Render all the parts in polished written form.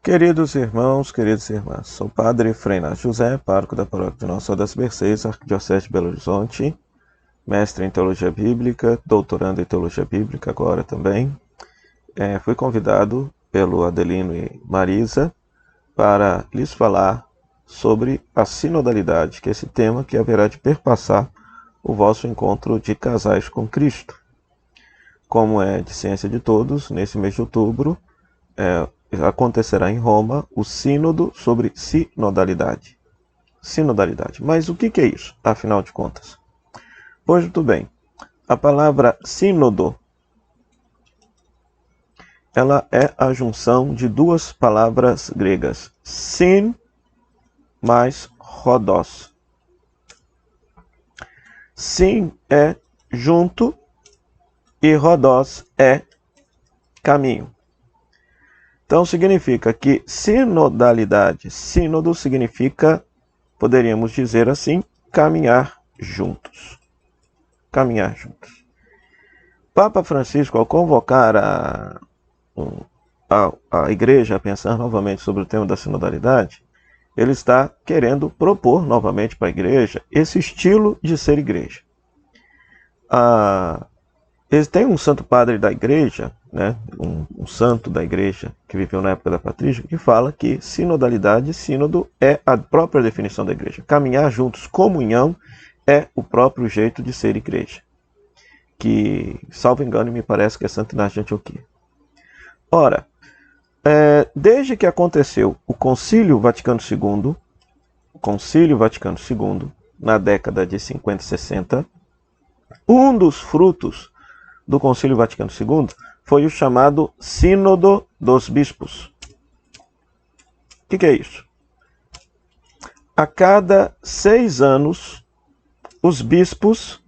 Queridos irmãos, queridas irmãs, sou o Padre Frei Inácio José, pároco da Paróquia de Nossa Senhora das Mercês, Arquidiocese de Belo Horizonte, mestre em Teologia Bíblica, doutorando em Teologia Bíblica agora também. Fui convidado pelo Adelino e Marisa para lhes falar sobre a sinodalidade, que é esse tema que haverá de perpassar o vosso encontro de casais com Cristo. Como é de ciência de todos, nesse mês de outubro, acontecerá em Roma o sínodo sobre sinodalidade. Sinodalidade. Mas o que é isso, afinal de contas? Pois muito bem, a palavra sínodo, ela é a junção de duas palavras gregas, sin mais rhodos. Sin é junto e rhodos é caminho. Então significa que sinodalidade, sínodo significa, poderíamos dizer assim, caminhar juntos. Caminhar juntos. Papa Francisco, ao convocar a igreja a pensar novamente sobre o tema da sinodalidade, ele está querendo propor novamente para a igreja esse estilo de ser igreja. Tem um santo padre da igreja, né, um santo da igreja que viveu na época da patrística, que fala que sinodalidade, sínodo, é a própria definição da igreja. Caminhar juntos, comunhão, é o próprio jeito de ser igreja. Que, salvo engano, me parece que é Santo Inácio de Antioquia. Ora, desde que aconteceu o Concílio Vaticano II, na década de 50 e 60, um dos frutos do Concílio Vaticano II foi o chamado Sínodo dos Bispos. O que é isso? A cada 6 anos, os bispos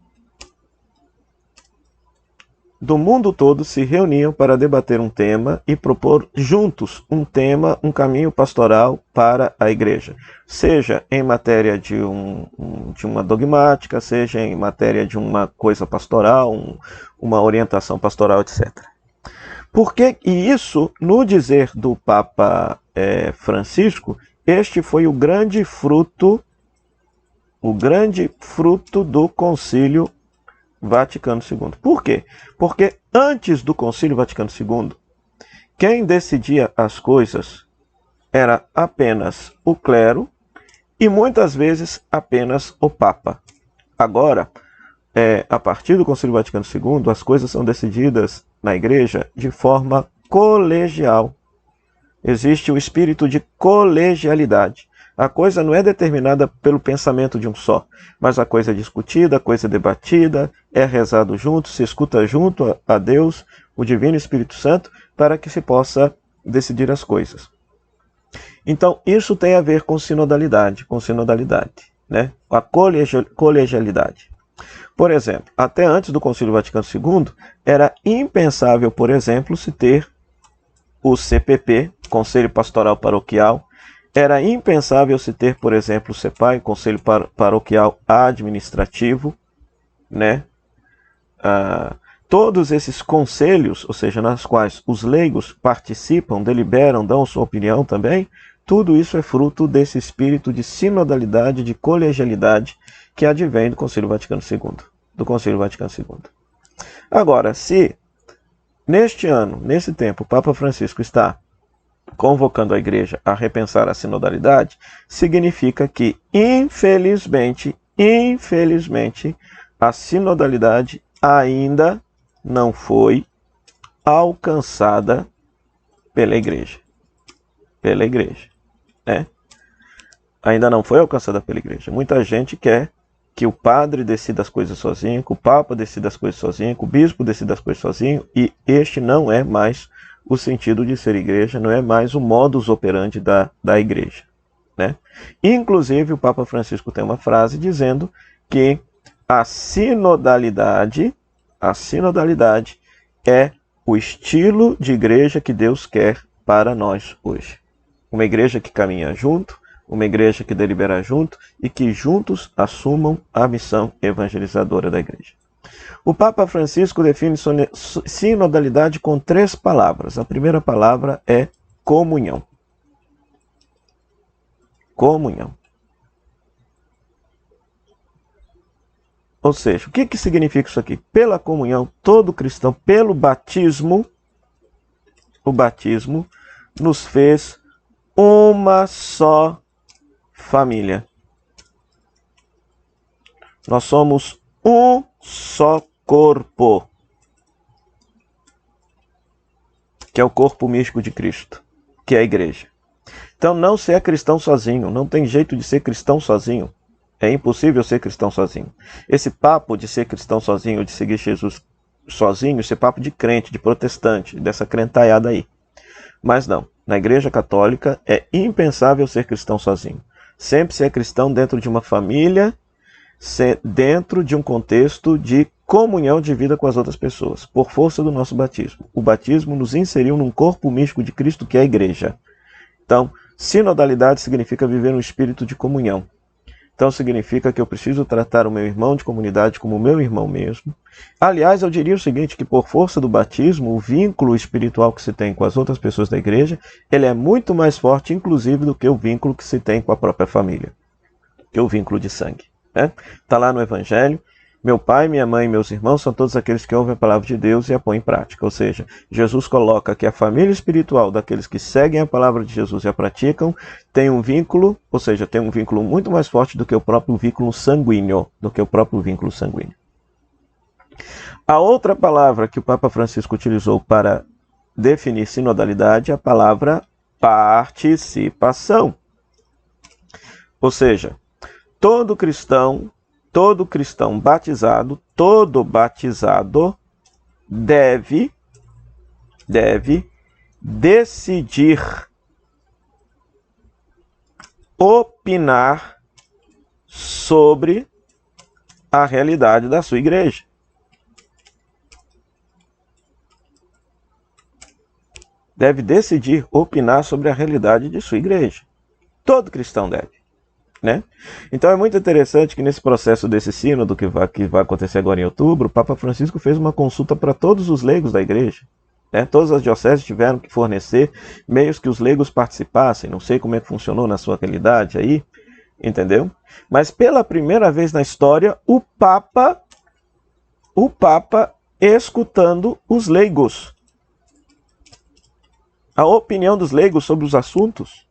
do mundo todo se reuniam para debater um tema e propor juntos um tema, um caminho pastoral para a igreja. Seja em matéria de uma dogmática, seja em matéria de uma coisa pastoral, uma orientação pastoral, etc. E isso, no dizer do Papa Francisco, este foi o grande fruto do Concílio Vaticano II. Por quê? Porque antes do Concílio Vaticano II, quem decidia as coisas era apenas o clero e muitas vezes apenas o Papa. Agora, a partir do Concílio Vaticano II, as coisas são decididas na igreja de forma colegial. Existe o espírito de colegialidade. A coisa não é determinada pelo pensamento de um só, mas a coisa é discutida, a coisa é debatida, é rezado junto, se escuta junto a Deus, o Divino Espírito Santo, para que se possa decidir as coisas. Então, isso tem a ver com sinodalidade, né? A colegialidade. Por exemplo, até antes do Concílio Vaticano II, era impensável, por exemplo, se ter o CPP, Conselho Pastoral Paroquial. Era impensável se ter, por exemplo, o CEPAI, Conselho Paroquial Administrativo, né? Todos esses conselhos, ou seja, nas quais os leigos participam, deliberam, dão sua opinião também, tudo isso é fruto desse espírito de sinodalidade, de colegialidade que advém do Concílio Vaticano II. Agora, se neste ano, nesse tempo, o Papa Francisco está convocando a igreja a repensar a sinodalidade, significa que, infelizmente, a sinodalidade ainda não foi alcançada pela igreja. Né? Ainda não foi alcançada pela igreja. Muita gente quer que o padre decida as coisas sozinho, que o papa decida as coisas sozinho, que o bispo decida as coisas sozinho, e este não é mais o sentido de ser igreja, não é mais o modus operandi da igreja. Né? Inclusive, o Papa Francisco tem uma frase dizendo que a sinodalidade é o estilo de igreja que Deus quer para nós hoje. Uma igreja que caminha junto, uma igreja que delibera junto e que juntos assumam a missão evangelizadora da igreja. O Papa Francisco define sinodalidade com 3 palavras. A primeira palavra é comunhão. comunhão. Ou seja, o que significa isso aqui? Pela comunhão, todo cristão, pelo batismo, o batismo nos fez uma só família. Nós somos um só corpo, que é o corpo místico de Cristo, que é a igreja. Então não se é cristão sozinho, não tem jeito de ser cristão sozinho. É impossível ser cristão sozinho. Esse papo de ser cristão sozinho, de seguir Jesus sozinho, esse papo de crente, de protestante, dessa crentaiada aí. Mas não, na Igreja Católica é impensável ser cristão sozinho. Sempre ser cristão dentro de uma família, dentro de um contexto de comunhão de vida com as outras pessoas, por força do nosso batismo. O batismo nos inseriu num corpo místico de Cristo, que é a igreja. Então, sinodalidade significa viver um espírito de comunhão. Então significa que eu preciso tratar o meu irmão de comunidade como o meu irmão mesmo. Aliás, eu diria o seguinte, que por força do batismo, o vínculo espiritual que se tem com as outras pessoas da igreja, ele é muito mais forte, inclusive, do que o vínculo que se tem com a própria família, que é o vínculo de sangue. Está lá no Evangelho, meu pai, minha mãe e meus irmãos são todos aqueles que ouvem a palavra de Deus e a põem em prática. Ou seja, Jesus coloca que a família espiritual daqueles que seguem a palavra de Jesus e a praticam tem um vínculo, ou seja, tem um vínculo muito mais forte do que o próprio vínculo sanguíneo, A outra palavra que o Papa Francisco utilizou para definir sinodalidade é a palavra participação. Ou seja, todo cristão batizado, todo batizado deve decidir opinar sobre a realidade da sua igreja. Deve decidir opinar sobre a realidade de sua igreja. Todo cristão deve. Então é muito interessante que nesse processo desse sínodo que vai acontecer agora em outubro, o Papa Francisco fez uma consulta para todos os leigos da igreja. Todas as dioceses tiveram que fornecer meios que os leigos participassem. Não sei como é que funcionou na sua realidade aí, entendeu? Mas pela primeira vez na história, o Papa escutando os leigos. A opinião dos leigos sobre os assuntos,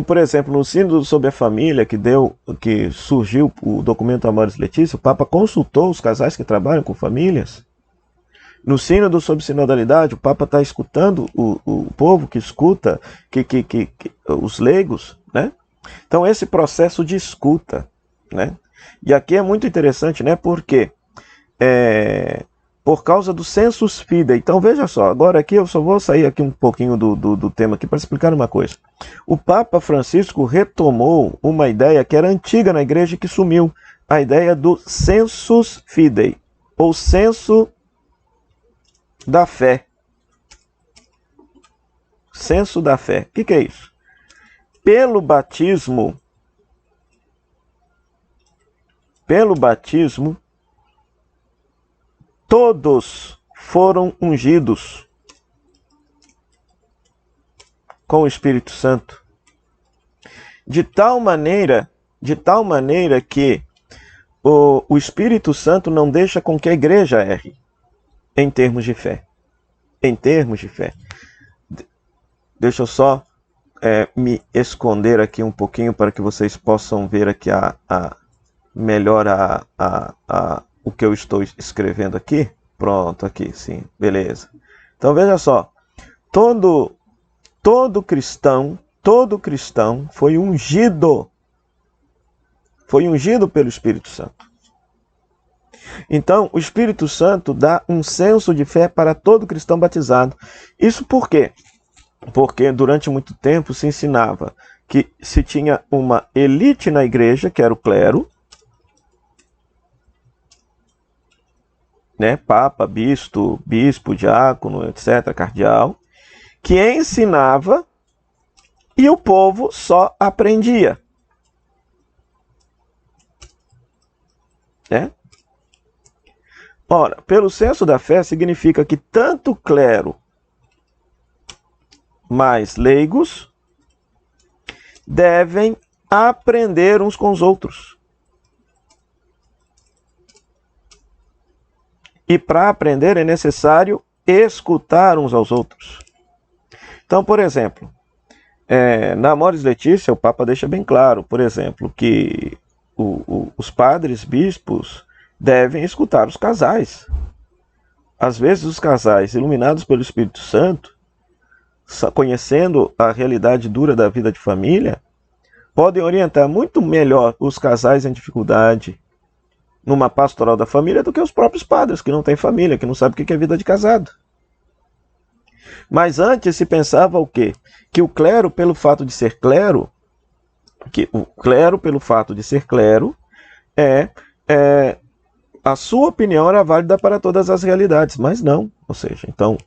Por exemplo, no sínodo sobre a família que surgiu o documento Amoris Laetitia, o Papa consultou os casais que trabalham com famílias. No sínodo sobre sinodalidade, o Papa está escutando o povo que escuta, os leigos, Então esse processo de escuta, E aqui é muito interessante, Porque por causa do sensus fidei. Então veja só, agora aqui eu só vou sair aqui um pouquinho do tema aqui para explicar uma coisa. O Papa Francisco retomou uma ideia que era antiga na igreja e que sumiu, a ideia do sensus fidei, ou senso da fé. Senso da fé. O que é isso? Pelo batismo, todos foram ungidos com o Espírito Santo, de tal maneira que o Espírito Santo não deixa com que a igreja erre, em termos de fé. Deixa eu só me esconder aqui um pouquinho para que vocês possam ver aqui melhor o que eu estou escrevendo aqui. Pronto, aqui, sim, beleza. Então veja só, todo cristão foi ungido pelo Espírito Santo. Então, o Espírito Santo dá um senso de fé para todo cristão batizado. Isso por quê? Porque durante muito tempo se ensinava que se tinha uma elite na igreja, que era o clero, Papa, bispo, diácono, etc., cardeal, que ensinava e o povo só aprendia. Ora, pelo senso da fé significa que tanto clero mais leigos devem aprender uns com os outros. E para aprender é necessário escutar uns aos outros. Então, por exemplo, na Amoris Laetitia, o Papa deixa bem claro, por exemplo, que os padres, bispos, devem escutar os casais. Às vezes os casais, iluminados pelo Espírito Santo, conhecendo a realidade dura da vida de família, podem orientar muito melhor os casais em dificuldade numa pastoral da família do que os próprios padres, que não têm família, que não sabem o que é vida de casado. Mas antes se pensava o quê? Que o clero, pelo fato de ser clero, a sua opinião era válida para todas as realidades, mas não. Ou seja, então,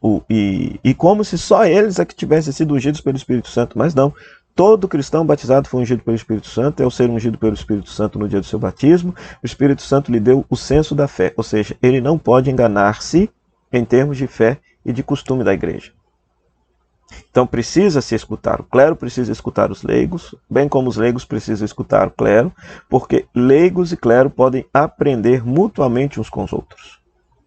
como se só eles é que tivessem sido ungidos pelo Espírito Santo, mas não. Todo cristão batizado foi ungido pelo Espírito Santo. Ao ser ungido pelo Espírito Santo no dia do seu batismo, o Espírito Santo lhe deu o senso da fé. Ou seja, ele não pode enganar-se em termos de fé e de costume da igreja. Então precisa se escutar. O clero precisa escutar os leigos, bem como os leigos precisam escutar o clero, porque leigos e clero podem aprender mutuamente uns com os outros.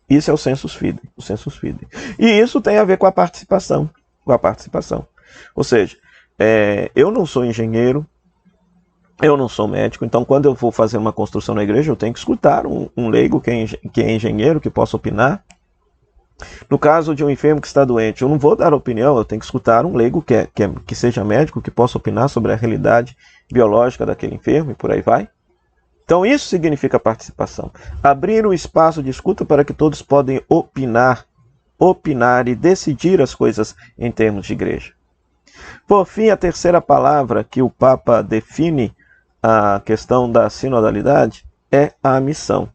Isso é o sensus fidei. E isso tem a ver com a participação. Ou seja, eu não sou engenheiro, eu não sou médico, então quando eu vou fazer uma construção na igreja, eu tenho que escutar um leigo que é engenheiro, que possa opinar. No caso de um enfermo que está doente, eu não vou dar opinião, eu tenho que escutar um leigo que seja médico, que possa opinar sobre a realidade biológica daquele enfermo e por aí vai. Então isso significa participação. Abrir o espaço de escuta para que todos podem opinar e decidir as coisas em termos de igreja. Por fim, a terceira palavra que o Papa define a questão da sinodalidade é a missão.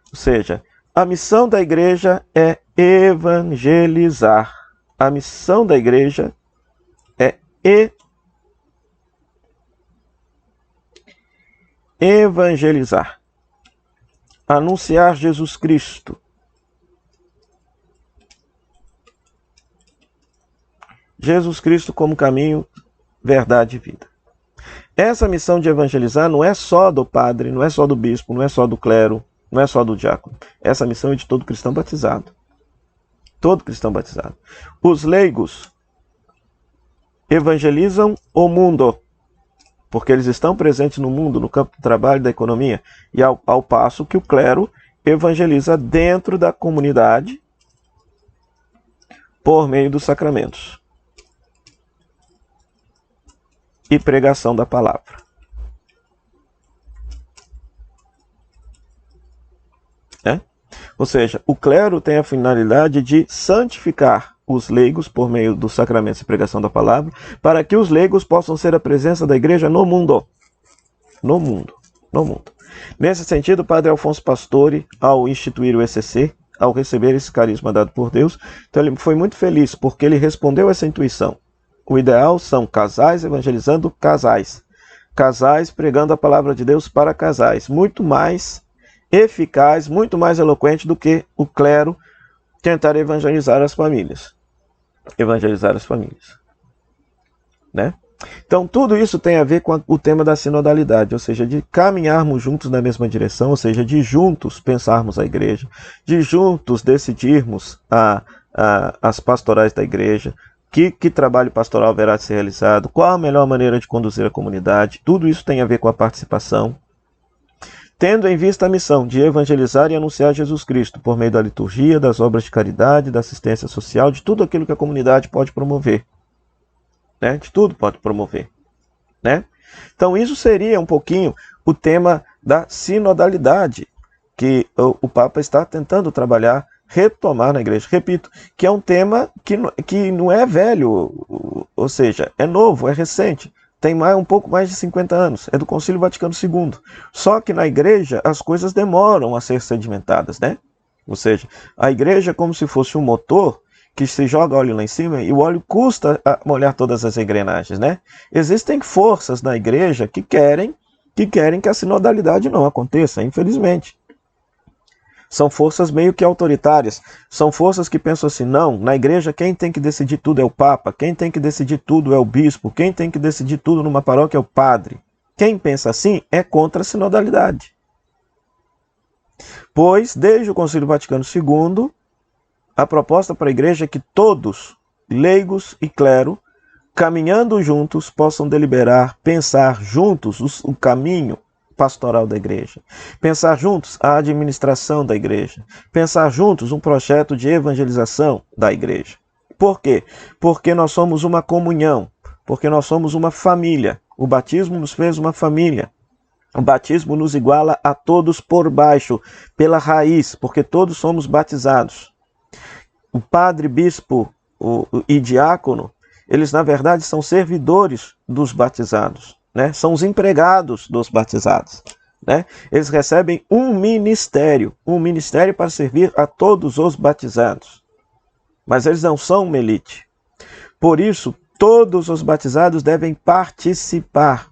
Ou seja, a missão da igreja é evangelizar. A missão da igreja é evangelizar. Anunciar Jesus Cristo. Jesus Cristo como caminho, verdade e vida. Essa missão de evangelizar não é só do padre, não é só do bispo, não é só do clero, não é só do diácono. Essa missão é de todo cristão batizado. Todo cristão batizado. Os leigos evangelizam o mundo, porque eles estão presentes no mundo, no campo do trabalho, da economia, e ao passo que o clero evangeliza dentro da comunidade por meio dos sacramentos e pregação da palavra. Ou seja, o clero tem a finalidade de santificar os leigos por meio dos sacramentos e pregação da palavra, para que os leigos possam ser a presença da igreja no mundo. No mundo. Nesse sentido, o padre Alfonso Pastore, ao instituir o ECC, ao receber esse carisma dado por Deus, então ele foi muito feliz, porque ele respondeu essa intuição. O ideal são casais evangelizando casais. Casais pregando a palavra de Deus para casais. Muito mais eficaz, muito mais eloquente do que o clero tentar evangelizar as famílias. Né? Então, tudo isso tem a ver com o tema da sinodalidade, ou seja, de caminharmos juntos na mesma direção, ou seja, de juntos pensarmos a igreja, de juntos decidirmos as pastorais da igreja, que trabalho pastoral haverá de ser realizado, qual a melhor maneira de conduzir a comunidade. Tudo isso tem a ver com a participação, tendo em vista a missão de evangelizar e anunciar Jesus Cristo por meio da liturgia, das obras de caridade, da assistência social, de tudo aquilo que a comunidade pode promover. Né? De tudo pode promover. Né? Então isso seria um pouquinho o tema da sinodalidade, que o Papa está tentando trabalhar, retomar na igreja. Repito, que é um tema que não é velho, ou seja, é novo, é recente. Tem um pouco mais de 50 anos, é do Concílio Vaticano II. Só que na igreja as coisas demoram a ser sedimentadas, né? Ou seja, a igreja é como se fosse um motor que se joga óleo lá em cima e o óleo custa a molhar todas as engrenagens, né? Existem forças na igreja que querem que a sinodalidade não aconteça, infelizmente. São forças meio que autoritárias. São forças que pensam assim, não, na igreja quem tem que decidir tudo é o Papa, quem tem que decidir tudo é o bispo, quem tem que decidir tudo numa paróquia é o padre. Quem pensa assim é contra a sinodalidade. Pois, desde o Concílio Vaticano II, a proposta para a igreja é que todos, leigos e clero, caminhando juntos, possam deliberar, pensar juntos o caminho pastoral da igreja, pensar juntos a administração da igreja, pensar juntos um projeto de evangelização da igreja. Por quê? Porque nós somos uma comunhão, porque nós somos uma família. O batismo nos fez uma família. O batismo nos iguala a todos por baixo, pela raiz, porque todos somos batizados. O padre, bispo e diácono, eles na verdade são servidores dos batizados, né? São os empregados dos batizados, né? Eles recebem um ministério para servir a todos os batizados. Mas eles não são uma elite. Por isso, todos os batizados devem participar.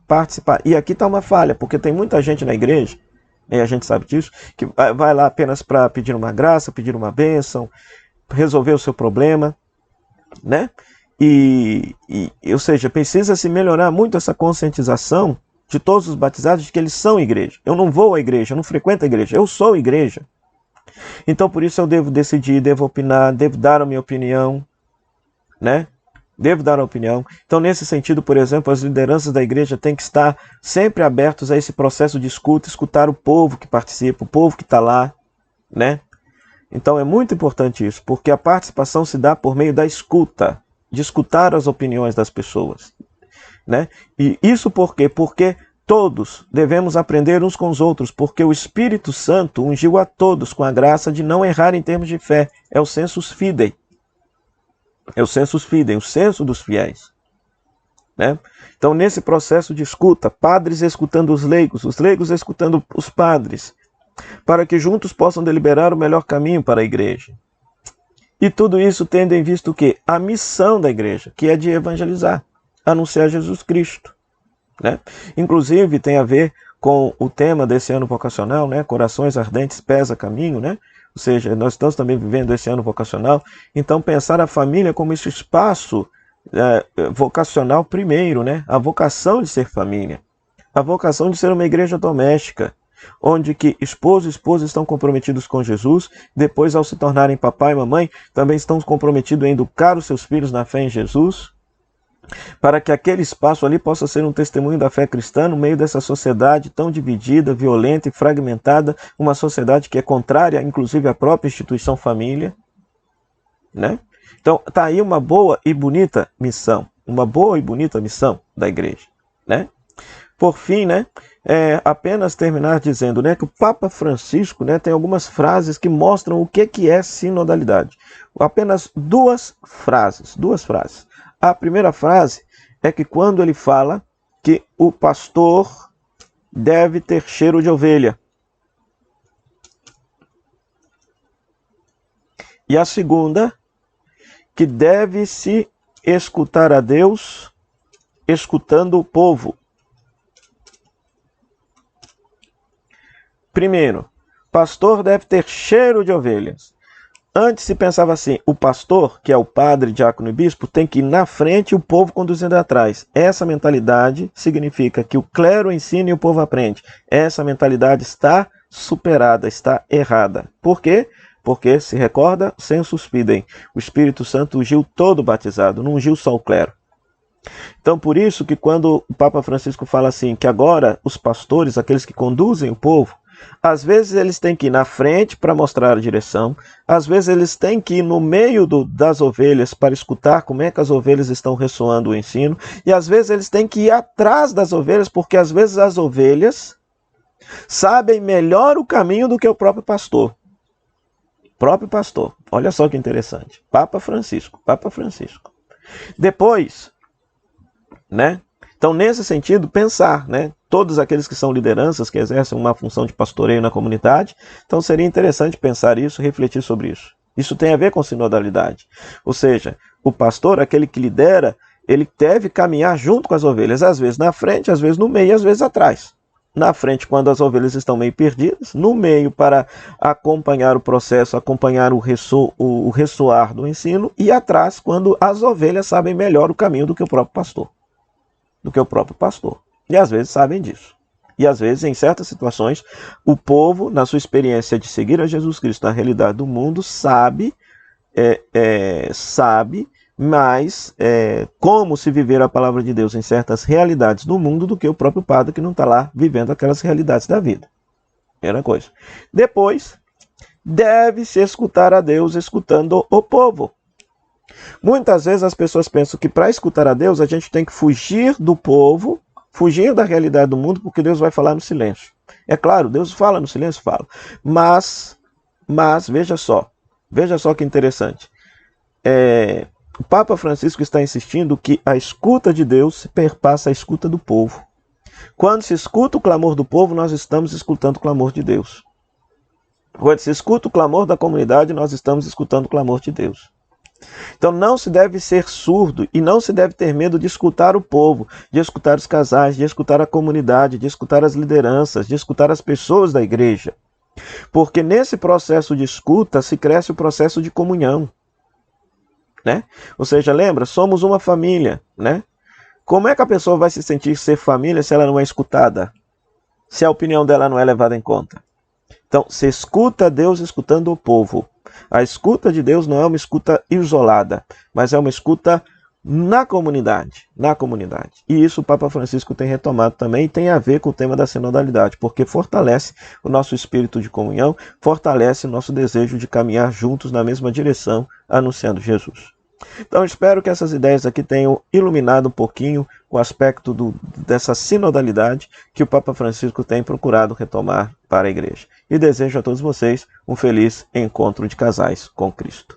E aqui está uma falha, porque tem muita gente na igreja, e a gente sabe disso, que vai lá apenas para pedir uma graça, pedir uma bênção, resolver o seu problema, né? Ou seja, precisa-se melhorar muito essa conscientização de todos os batizados de que eles são igreja. Eu não vou à igreja, eu não frequento a igreja, eu sou igreja. Então, por isso eu devo decidir, devo opinar, devo dar a minha opinião, né? Devo dar a opinião. Então, nesse sentido, por exemplo, as lideranças da igreja têm que estar sempre abertos a esse processo de escuta, escutar o povo que participa, o povo que está lá, né? Então, é muito importante isso, porque a participação se dá por meio da escuta, de escutar as opiniões das pessoas, né? E isso por quê? Porque todos devemos aprender uns com os outros, porque o Espírito Santo ungiu a todos com a graça de não errar em termos de fé. É o sensus fidei. É o sensus fidei, o senso dos fiéis, né? Então, nesse processo de escuta, padres escutando os leigos escutando os padres, para que juntos possam deliberar o melhor caminho para a igreja. E tudo isso tendo em vista o quê? A missão da igreja, que é de evangelizar, anunciar Jesus Cristo, né? Inclusive tem a ver com o tema desse ano vocacional, né? Corações ardentes, pés a caminho, né? Ou seja, nós estamos também vivendo esse ano vocacional, então pensar a família como esse espaço vocacional primeiro, né? A vocação de ser família, a vocação de ser uma igreja doméstica, onde que esposo e esposa estão comprometidos com Jesus, depois ao se tornarem papai e mamãe, também estão comprometidos em educar os seus filhos na fé em Jesus, para que aquele espaço ali possa ser um testemunho da fé cristã no meio dessa sociedade tão dividida, violenta e fragmentada, uma sociedade que é contrária, inclusive, à própria instituição família, né? Então, está aí uma boa e bonita missão, da igreja, né? Por fim, né, apenas terminar dizendo, né, que o Papa Francisco, né, tem algumas frases que mostram o que é sinodalidade. Apenas duas frases. A primeira frase é que quando ele fala que o pastor deve ter cheiro de ovelha. E a segunda, que deve-se escutar a Deus escutando o povo. Primeiro, pastor deve ter cheiro de ovelhas. Antes se pensava assim, o pastor, que é o padre, diácono e bispo, tem que ir na frente e o povo conduzindo atrás. Essa mentalidade significa que o clero ensina e o povo aprende. Essa mentalidade está superada, está errada. Por quê? Porque, se recorda, sensus fidei. O Espírito Santo ungiu todo batizado, não ungiu só o clero. Então, por isso que quando o Papa Francisco fala assim, que agora os pastores, aqueles que conduzem o povo, às vezes eles têm que ir na frente para mostrar a direção, às vezes eles têm que ir no meio das ovelhas para escutar como é que as ovelhas estão ressoando o ensino, e às vezes eles têm que ir atrás das ovelhas, porque às vezes as ovelhas sabem melhor o caminho do que o próprio pastor. Olha só que interessante. Papa Francisco. Depois, né? Então, nesse sentido, pensar, né? Todos aqueles que são lideranças, que exercem uma função de pastoreio na comunidade, então seria interessante pensar isso, refletir sobre isso. Isso tem a ver com sinodalidade. Ou seja, o pastor, aquele que lidera, ele deve caminhar junto com as ovelhas, às vezes na frente, às vezes no meio, às vezes atrás, na frente quando as ovelhas estão meio perdidas, no meio para acompanhar o processo, acompanhar o ressoar do ensino, e atrás quando as ovelhas sabem melhor o caminho do que o próprio pastor. E às vezes sabem disso. E às vezes, em certas situações, o povo, na sua experiência de seguir a Jesus Cristo na realidade do mundo, sabe mais como se viver a palavra de Deus em certas realidades do mundo do que o próprio padre que não está lá vivendo aquelas realidades da vida. Primeira coisa. Depois, deve-se escutar a Deus escutando o povo. Muitas vezes as pessoas pensam que para escutar a Deus a gente tem que fugir do povo, fugir da realidade do mundo, porque Deus vai falar no silêncio. É claro, Deus fala no silêncio, fala. Mas veja só que interessante. O Papa Francisco está insistindo que a escuta de Deus perpassa a escuta do povo. Quando se escuta o clamor do povo, nós estamos escutando o clamor de Deus. Quando se escuta o clamor da comunidade, nós estamos escutando o clamor de Deus. Então não se deve ser surdo e não se deve ter medo de escutar o povo, de escutar os casais, de escutar a comunidade, de escutar as lideranças, de escutar as pessoas da igreja. Porque nesse processo de escuta se cresce o processo de comunhão. Né? Ou seja, lembra, somos uma família, né? Como é que a pessoa vai se sentir ser família se ela não é escutada? Se a opinião dela não é levada em conta? Então, se escuta Deus escutando o povo. A escuta de Deus não é uma escuta isolada, mas é uma escuta na comunidade. E isso o Papa Francisco tem retomado também e tem a ver com o tema da sinodalidade, porque fortalece o nosso espírito de comunhão, fortalece o nosso desejo de caminhar juntos na mesma direção, anunciando Jesus. Então espero que essas ideias aqui tenham iluminado um pouquinho o aspecto dessa sinodalidade que o Papa Francisco tem procurado retomar para a igreja. E desejo a todos vocês um feliz encontro de casais com Cristo.